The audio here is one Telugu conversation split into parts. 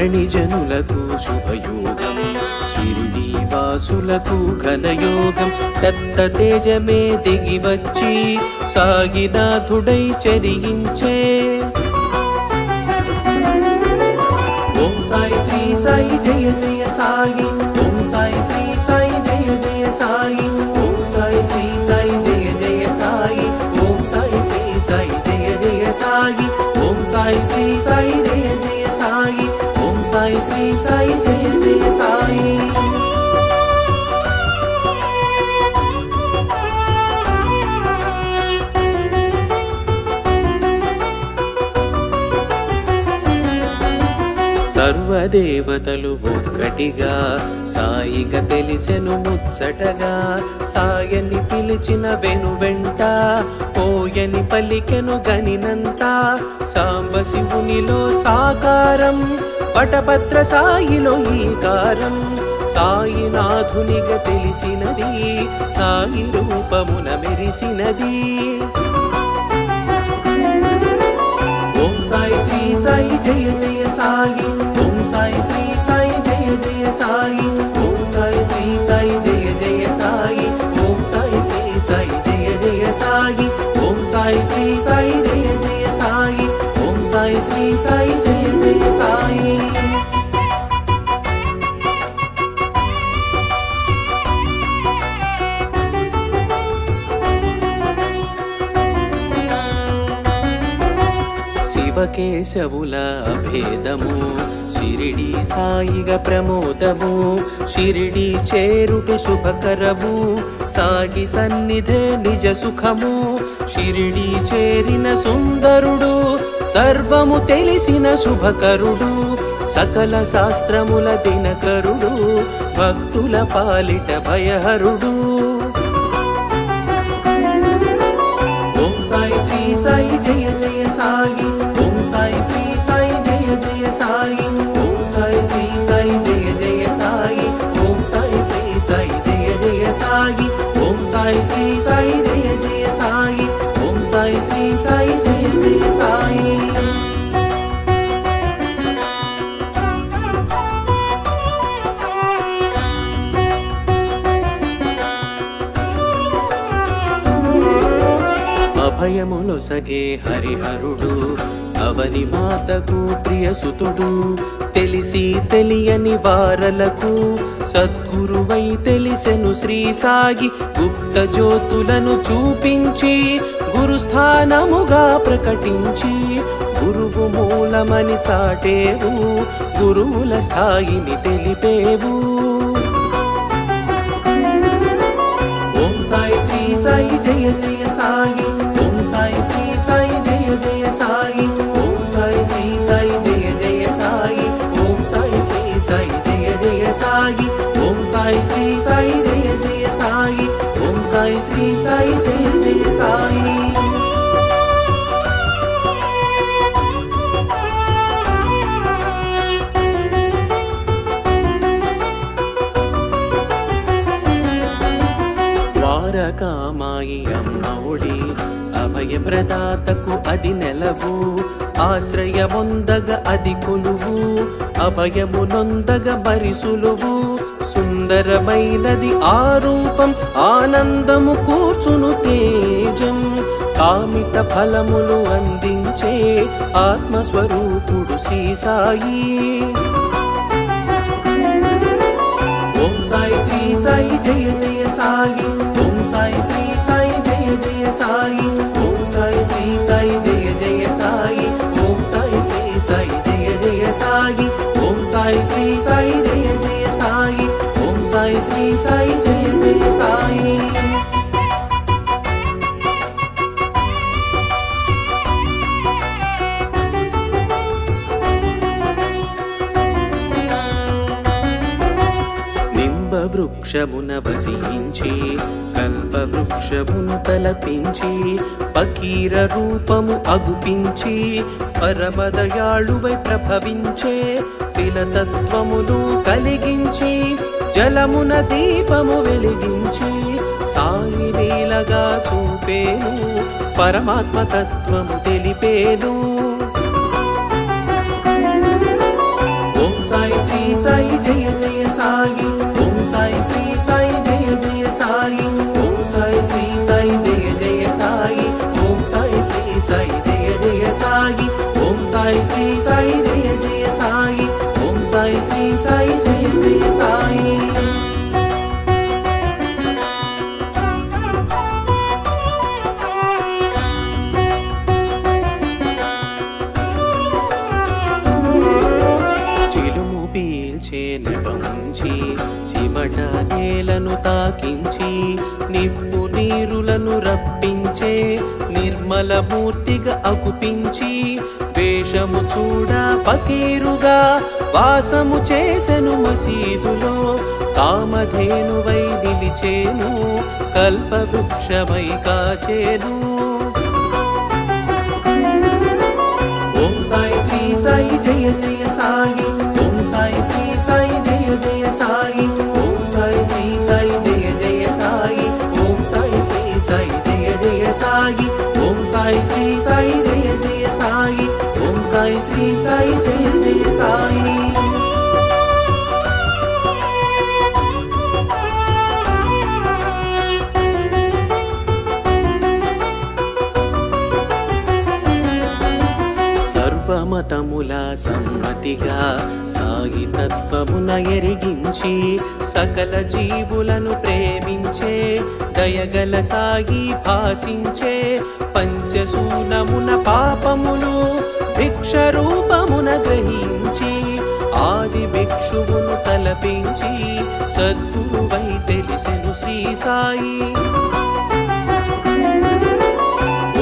ధరణి జనులకు శుభయోగం షిరిడి వాసులకు ఘనయోగం దత్త తేజమే దిగి వచ్చి సాగినాథుడై చరించే ఓం సాయి శ్రీ సాయి జయ జయ సాయి ఓం సాయి శ్రీ సాయి జయ జయ సాయి ఓం సాయి శ్రీ సాయి జయ జయ సాయి ఓం సాయి శ్రీ సాయి జయ జయ సాయి ఓం సాయి శ్రీ సాయి జయ జయ సాయి ఓం సాయి శ్రీ సాయి జయ జయ సాయి సర్వదేవతలు ఒక్కటిగా సాయిగా తెలిసెను ముచ్చటగా సాయని పిలిచిన వెనువెంట పోయని పలికెను గనినంత సాంబ శివునిలో సాకారం పటపత్ర సాయిలో ఈకారం సాయినాథునిగా తెలిసినది సాయి రూపమున మెరిసినది ఓం సాయి శ్రీ సాయి జయ జయ సాయి ఓం సాయి శ్రీ సాయి జయ జయ సాయి ఓం సాయి శ్రీ సాయి జయ జయ సాయి ఓం సాయి శ్రీ సాయి జయ జయ సాయి ఓం సాయి శ్రీ సాయి జయ జయ సాయి ఓం సాయి శ్రీ సాయి జయ జయ సాయి శివకేశవుల భేదము షిరిడి సాయిగా ప్రమోదము షిరిడి చేరుటు శుభకరము సాగి సన్నిధే నిజ సుఖము షిరిడి చేరిన సుందరుడు సర్వము తెలిసిన శుభకరుడు సకల శాస్త్రముల దినకరుడు భక్తుల పాలిట భయహరుడు ఓం సాయి శ్రీ సాయి జయ జయ సాయి ఓం సాయి శ్రీ సాయి జయ జయ సాయి ఓం సాయి శ్రీ సాయి జయ జయ సాయి ఓం సాయి శ్రీ సాయి జయ జయ సాయి ఓం సాయి శ్రీ సాయి జయ జయ సాయి ఓం సాయి శ్రీ సాయి జయ జయ సాయి అభయములొసగే హరిహరుడు అవని మాతకు ప్రియసుతుడు తెలిసి తెలియని వారలకు సద్గురువై తెలిసెను శ్రీ సాయి గుప్త జ్యోతులను చూపించి గురుస్థానముగా ప్రకటించి గురువు మూలమని చాటేవు గురువుల స్థాయిని తెలిపేవు ఓం సాయి శ్రీ సాయి జయ జయ సాయి ఓం సాయి శ్రీ సాయి జయ జయ సాయి ఓం సాయి శ్రీ సాయి జయ జయ సాయి ఓం సాయి శ్రీ సాయి జయ జయ సాయి ఓం సాయి శ్రీ సాయి జయ జయ సాయి ఓం సాయి శ్రీ సాయి జయ జయ సాయి కామాయి అమ్మఒడి అభయ ప్రదాతకు అది నెలవు ఆశ్రయమొందగ అది కొలువు అభయమునొందగ మరి సులువు సుందరమైనది ఆ రూపం ఆనందము కూర్చును తేజం కామిత ఫలములు అందించే ఆత్మస్వరూపుడు శ్రీ సాయి ఓం సాయి శ్రీ సాయి జయ జయ సాయి ఓం సాయి శ్రీ సాయి జయ జయ సాయి ఓం సాయి శ్రీ సాయి జయ జయ సాయి ఓం సాయి శ్రీ సాయి జయ జయ సాయి ఓం సాయి శ్రీ సాయి జయ జయ సాయి ఓం సాయి శ్రీ సాయి జయ జయ సాయి వృక్షమున వసించి కల్పవృక్షమును తలపించి పకీర రూపము అగుపించి పరమదయాళువై ప్రభవించే తిలతత్వమును కలిగించి జలమున దీపము వెలిగించి సాయి లీలగా చూపేను పరమాత్మ తత్వము తెలిపేను ఓం సాయి జయ జయ సాయి ఓం సాయి శ్రీ సాయి జయ జయ సాయి ఓం సాయి శ్రీ సాయి జయ జయ సాయి ఓం సాయి శ్రీ సాయి జయ జయ సాయి ఓం సాయి శ్రీ సాయి జయ జయ సాయి ఓం సాయి శ్రీ సాయి జయ జయ సాయి నెపముంచి చిమట నేలను తాకించి నిప్పు నీరులను రప్పించే నిర్మల మూర్తిగా అగుపించి వేషము చూడ పకీరుగా వాసము చేసెను మసీదులో కామధేనువై నిలిచేను కల్పవృక్షమై కాచేను ఓం సాయి శ్రీ సాయి జయ జయ సాయి ఓం సాయి శ్రీ సాయి జయ జయ సాయి ఓం సాయి శ్రీ సాయి జయ జయ సాయి ఓం సాయి శ్రీ సాయి జయ జయ సాయి ఓం సాయి శ్రీ సాయి జయ జయ సాయి ఓం సాయి శ్రీ సాయి జయ జయ సాయి సర్వమతముల సమ్మతిగా సాయి తత్వమున ఎరిగించి సకల జీవులను ప్రేమించే దయగల సాయి భాసించే పంచశూలమున పాపములు భిక్ష రూపమున గ్రహించి ఆది భిక్షువును తలపించి సద్గురువై తెలిసెను శ్రీ సాయి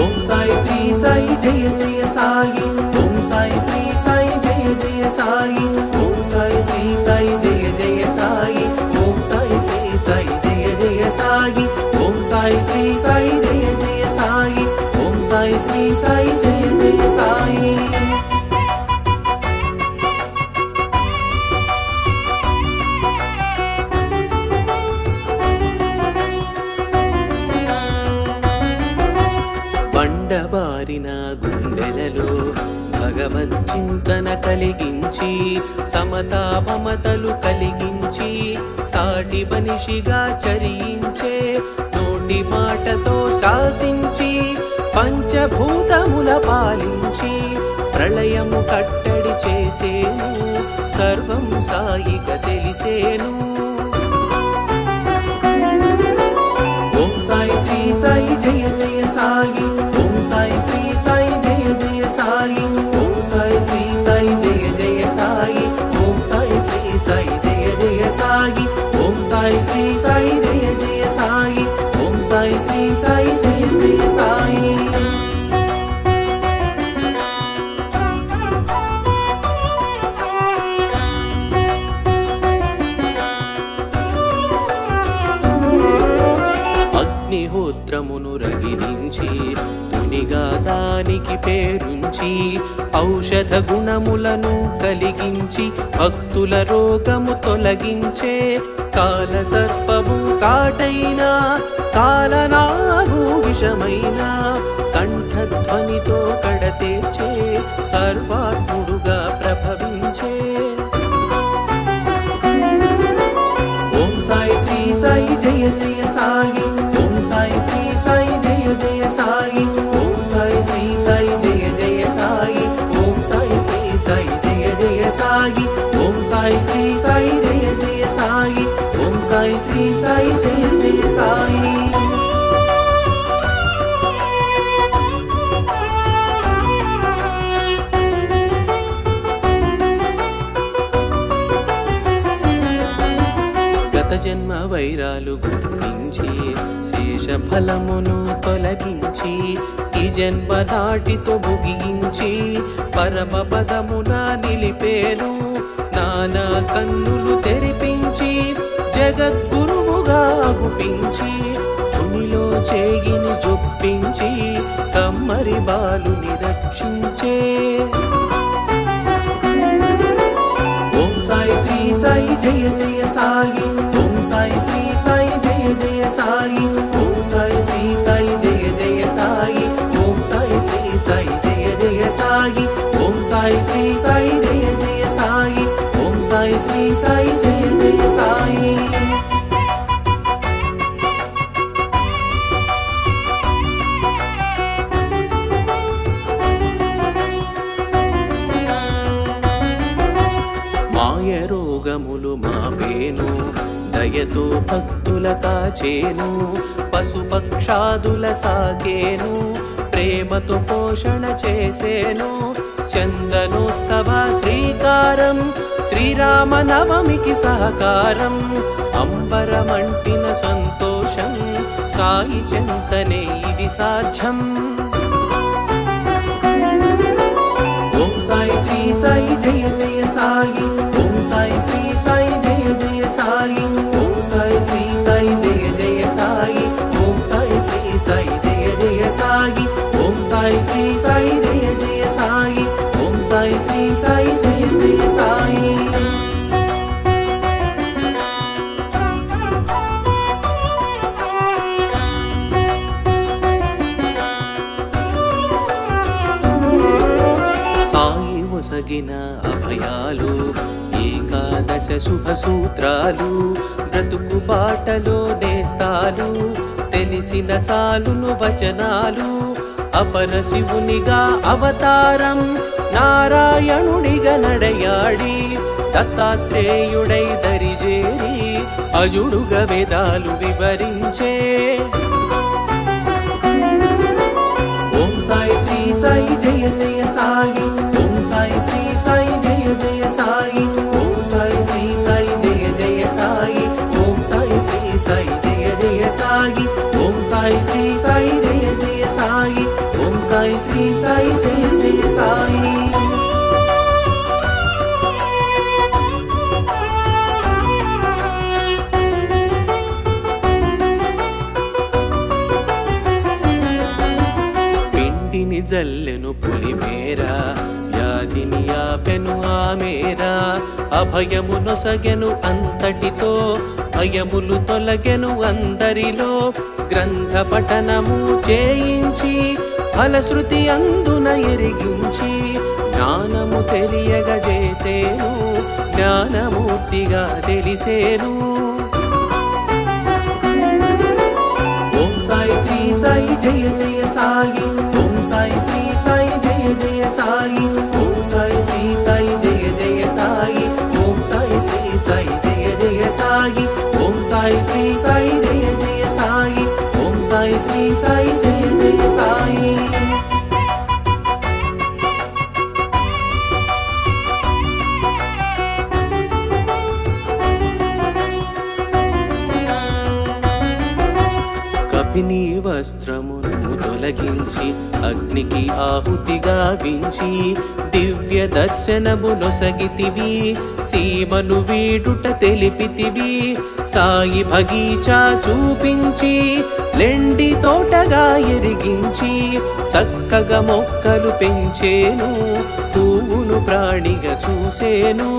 ఓం సాయి శ్రీ సాయి జయ జయ సాయి ఓం సాయి శ్రీ సాయి జయ జయ సాయి ఓం సాయి శ్రీ సాయి జయ జయ సాయి ఓం సాయి శ్రీ సాయి జయ జయ సాయి ఓం సాయి శ్రీ సాయి జయ జయ సాయి ఓం సాయి శ్రీ సాయి జయ జయ సాయి బండబారిన గుండెలలో భగవద్చింతన కలిగించి సమతా మమతలు కలిగించి సాటి మనిషిగా చరించే నోటి మాటతో శాసించి పంచభూతముల పాలించి ప్రళయము కట్టడి చేసేను సర్వం సాయిగా తెలిసేను ఓం సాయి శ్రీ సాయి జయ జయ సాయి ఓం సాయి శ్రీ సాయి జయ జయ సాయి ఓం సాయి శ్రీ సాయి జయ జయ సాయి ఓం సాయి శ్రీ సాయి జయ జయ సాయి ఓం సాయి శ్రీ సాయి జయ జయ సాయి ఓం సాయి శ్రీ సాయి జయ జయ సాయి అగ్నిహోత్రమును రగిలించి తునిగా దానికి పేరుంచి ఔషధ గుణములను కలిగించి భక్తుల రోగము తొలగించే కాల సర్పము కాటైన కాలనాగు విషమైన కంఠధ్వనితో కడతేర్చే సర్వాత్ముడుగా ప్రభవించే ఓం సాయి శ్రీ సాయి జయ జయ సాయి ఓం సాయి శ్రీ సాయి జయ జయ సాయి ఓం సాయి శ్రీ సాయి జయ జయ సాయి ఓం సాయి శ్రీ సాయి జయ జయ సాయి ఓం సాయి శ్రీ సాయి జయ జయ సాయి ఓం సాయి శ్రీ సాయి జయ జయ సాయి గత జన్మ వైరాలు గుర్తించి శేష ఫలమును తొలగించి ఈ జన్మ నాటితో ముగించి పరమ పదమున నిలిపేను నానా కన్నులు తెరిపించి జగద్గురువుగా గుపించి తునిలో చేయిని జొప్పించి కమ్మరి బాలుని రక్షించే ఓం సాయి శ్రీ సాయి జయ జయ సాయి ఓం సాయి శ్రీ సాయి జయ జయ సాయి ఓం సాయి శ్రీ సాయి జయ జయ సాయి ఓం సాయి శ్రీ సాయి జయ జయ సాయి ఓం సాయి శ్రీ సాయి జయ జయ సాయి ఓం సాయి శ్రీ దయతో భక్తుల కాచేను పశుపక్షాదుల సాకేను ప్రేమతో పోషణ చేసేను చందనోత్సవ శ్రీకారం శ్రీరామ నవమికి సహకారం అంబరమంటిన సంతోషం సాయి చెంతనే ఇది సాధ్యం ఓం సాయి శ్రీ సాయి జయ జయ సాయి ఓం సాయి శ్రీ సాయి జయ జయ సాయి ఓం సాయి శ్రీ సాయి జయ జయ సాయి ఓం సాయి శ్రీ సాయి జయ జయ సాయి ఓం సాయి శ్రీ సాయి జయ జయ సాయి ఓం సాయి శ్రీ సాయి జయ జయ సాయి సగిన అభయాలు ఏకాదశ శుభ సూత్రాలు బ్రతుకు బాటలో నేస్తాలు తెలిసిన చాలును వచనాలు అపర శివునిగా అవతారం నారాయణునిగా నడయాడి దత్తాత్రేయుడై దరిజేరి అజుడుగా వేదాలు వివరించే ఓం సాయి శ్రీ సాయి జయ జయ సాయి ఓం సాయి శ్రీ సాయి జయ జయ సాయి ఓం సాయి శ్రీ సాయి జయ జయ సాయి ఓం సాయి శ్రీ సాయి జయ జయ సాయి ఓం సాయి శ్రీ సాయి జయ జయ సాయి ఓం సాయి శ్రీ సాయి జయ జయ సాయి జల్లెను పులిమేరా వ్యాధిని ఆపెను ఆమేరా అభయము నొసగెను అంతటితో భయములు తొలగెను అందరిలో గ్రంథ పఠనము చేయించి ఫలశ్రుతి అందున ఎరిగించి జ్ఞానము తెలియగజేసేను జ్ఞానమూర్తిగా తెలిసేను ఓం సాయి శ్రీ సాయి జయ జయ సాయి ఓం సాయి శ్రీ సాయి జయ జయ సాయి ఓం సాయి శ్రీ సాయి జయ జయ సాయి ఓం సాయి శ్రీ సాయి జయ జయ సాయి ఓం సాయి శ్రీ సాయి జయ జయ సాయి ఓం సాయి శ్రీ సాయి జయ జయ సాయి కపిని వస్త్రమును తొలగించి అగ్నికి ఆహుతిగా వించి దివ్య దర్శనము నొసగితివి సీమను వీడుట తెలిపితివి సాయి భగీచా చూపించి లెండి తోటగా ఎరిగించి చక్కగా మొక్కలు పెంచేను పువ్వును ప్రాణిగా చూసేను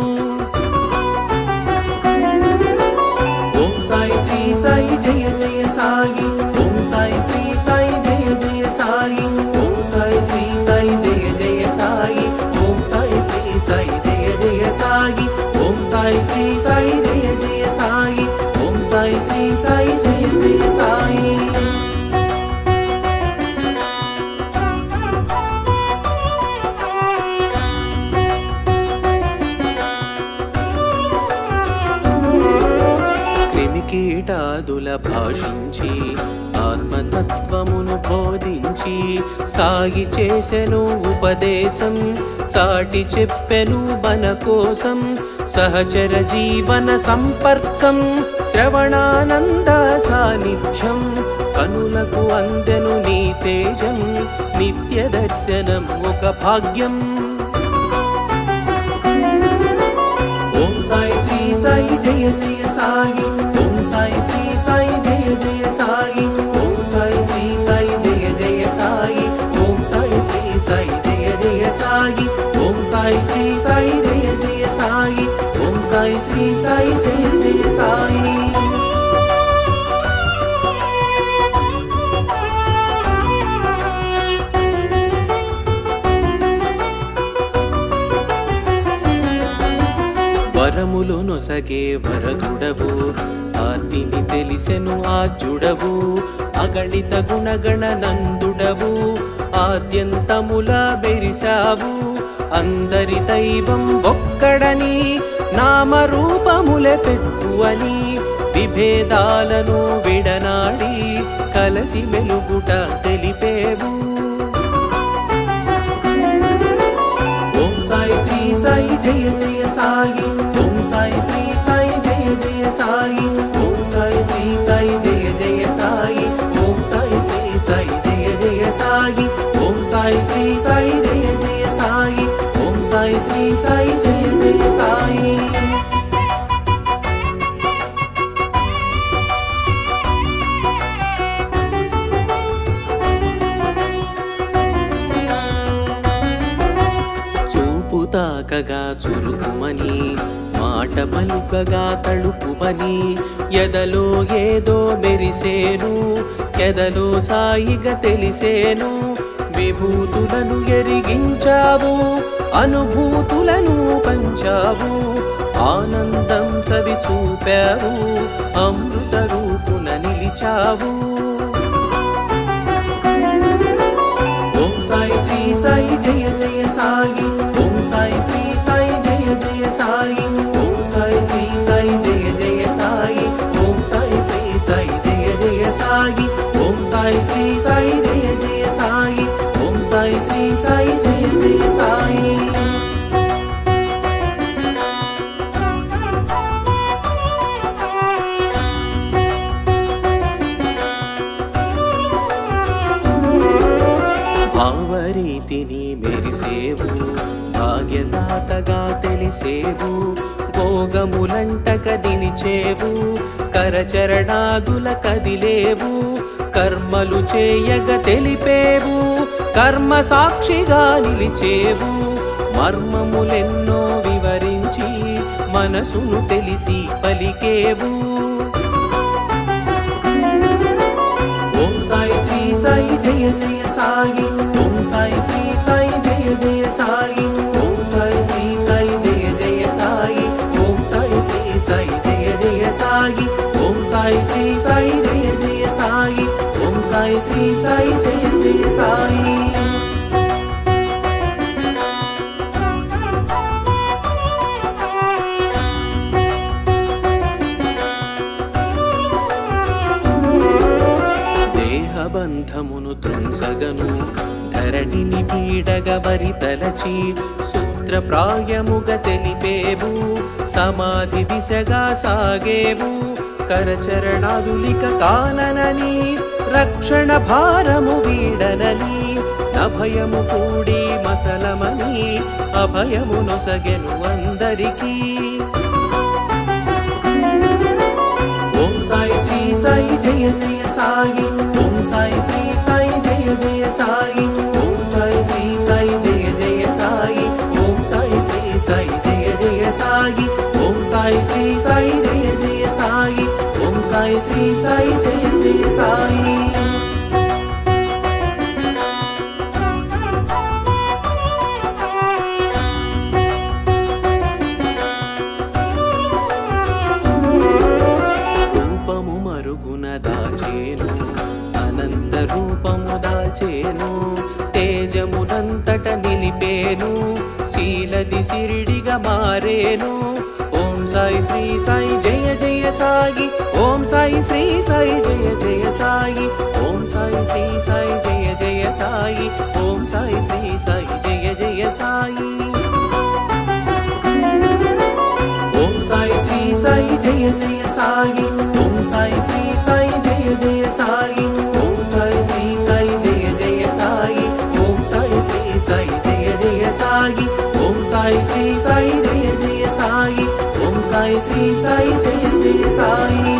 ఓం సాయి శ్రీ సాయి జయ జయ సాయి ఓం సాయి శ్రీ సాయి జయ జయ సాయి ఓం సాయి శ్రీ సాయి జయ జయ సాయి ఓం సాయి శ్రీ సాయి జయ జయ సాయి ఓం సాయి శ్రీ సాయి జయ జయ సాయి ఓం సాయి శ్రీ సాయి జయ జయ సాయి కీటాదుల భాషించి ఆత్మతత్వమును బోధించి సాగి చేసెను ఉపదేశం చాటి చెప్పెను మన కోసం సహచర జీవన సంపర్కం శ్రవణానంద సాన్నిధ్యం కనులకు అందెను నీ తేజం నిత్య దర్శనం ఒక భాగ్యం ఓం సాయి శ్రీ సాయి జయ జయ సాయి ఓం సాయి శ్రీ సాయి జయ జయ సాయి ఓం సాయి శ్రీ సాయి జయ జయ సాయి ఓం సాయి శ్రీ సాయి జయ జయ సాయి ఓం సాయి శ్రీ సాయి జయ జయ సాయి ఓం సాయి శ్రీ సాయి జయ జయ సాయి వరములు నొసగే వరదుడవు ఆర్తిని తెలిసెను ఆజుడవు అగణిత గుణగణ నందుడవు ఆద్యంతముల బెరిసావు అందరి దైవం ఒక్కడని నామరూపముల పెక్కువని విభేదాలను విడనాడి కలసి మెలుగుట తెలిపేవు ఓం సాయి శ్రీ సాయి జయ జయ సాయి ఓం సాయి శ్రీ సాయి జయ జయ సాయి ఓం సాయి శ్రీ సాయి జయ జయ సాయి ఓం సాయి శ్రీ సాయి జయ జయ సాయి ఓం సాయి శ్రీ సాయి జయ జయ సాయి ఓం సాయి శ్రీ సాయి జయ జయ సాయి తాకగా చురుకుమని మాట పలుకగా తళుకుమని ఎదలో ఏదో మెరిసేను ఎదలో సాయిగా తెలిసేను విభూతులను ఎరిగించావు అనుభూతులను పంచావు ఆనందం చవి చూపావు అమృత రూపున నిలిచావు ఓం సాయి శ్రీ సాయి జయ జయ సాయి ఓం సాయి శ్రీ సాయి జయ జయ సాయి ఓం సాయి శ్రీ సాయి జయ జయ సాయి ఓం సాయి శ్రీ సాయి జయ జయ సాయి ఓం సాయి శ్రీ సాయి జయ జయ సాయి ఓం సాయి శ్రీ సాయి జయ జయ సాయి భావరీతిని మెరిసేవు భాగ్యదాతగా తెలిసేవు భోగములంటక నిలిచేవు కరచరణాదుల కదిలేవు కర్మలు చేయగ తెలిపేవు కర్మ సాక్షిగా నిలిచేవు మర్మములెన్నో వివరించి మనసును తెలిసి పలికేవు ఓం సాయి శ్రీ సాయి జయ జయ సాయి ఓం సాయి శ్రీ సాయి జయ జయ సాయి ఓం సాయి శ్రీ సాయి జయ జయ సాయి ఓం సాయి శ్రీ సాయి జయ జయ సాయి ఓం సాయి శ్రీ సాయి జయ జయ సాయి ఓం సాయి శ్రీ సాయి జయ జయ సాయి బంధమును త్రుంసగను ధరణిని పీడగ వరి తలచి సూత్రప్రాయముగ తెలిపేవు సమాధి దిశగా సాగేవు కరచరణాదులిక కాననని రక్షణ భారము వీడనని అభయము కూడి మసలమని అభయము నొసగెను అందరికీ ఓం సాయి శ్రీ సాయి జయ జయ సాయి ఓం సాయి శ్రీ సాయి జయ జయ సాయి ఓం సాయి శ్రీ సాయి జయ జయ సాయి ఓం సాయి శ్రీ సాయి జయ జయ సాయి ఓం సాయి శ్రీ సాయి జయ జయ సాయి ఓం సాయి శ్రీ సాయి జయ జయ సాయి దాచేను అనంత రూపము దాచేను తేజమునంతట నిలిపేను శీలది సిరిడిగా మారేను ఓం సాయి శ్రీ సాయి జయ జయ సాయి ఓం సాయి శ్రీ సాయి జయ జయ సాయి ఓం సాయి శ్రీ సాయి జయ జయ సాయి ఓం సాయి శ్రీ సాయి జయ జయ సాయి ఓం సాయి శ్రీ సాయి జయ జయ సాయి ఓం సాయి శ్రీ సాయి జయ జయ సాయి ఓం సాయి శ్రీ సాయి జయ జయ సాయి ఓం సాయి శ్రీ సాయి జయ జయ సాయి ఓం సాయి శ్రీ సాయి జయ జయ సాయి ఓం సాయి శ్రీ సాయి జయ జయ సాయి